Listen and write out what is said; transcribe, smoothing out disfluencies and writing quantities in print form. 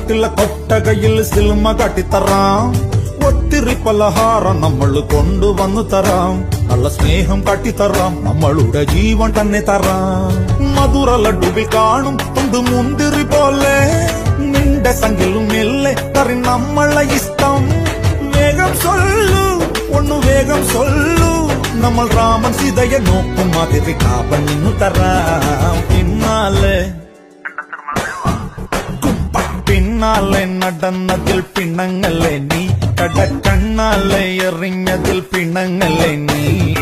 നാട്ടിലെ കൊട്ടകയിൽ സിനിമ കാട്ടിത്തറാം. ഒത്തിരി പലഹാരം നമ്മൾ കൊണ്ടുവന്നു തരാം. നല്ല സ്നേഹം കാട്ടിത്തറാം. നമ്മളുടെ ജീവൻ തന്നെ തരാം. മധുര ലഡുവിൽ കാണും തൊണ്ട് മുന്തിരി പോലെ നിന്റെ സംഖ്യലും മെല്ലെ കറി നമ്മളെ ഇഷ്ടം. വേഗം സൊല്ലു ഒന്നു വേഗം സൊല്ലു. നമ്മൾ രാമൻ സീതയെ നോക്കും മാതിരി കാപ്പണിന്നു തരാം. പിന്നാലെ നടന്നതിൽ പിണങ്ങല്ലേ നീ. കടക്കണ്ണാലെ എറിഞ്ഞതിൽ പിണങ്ങല്ലേ നീ.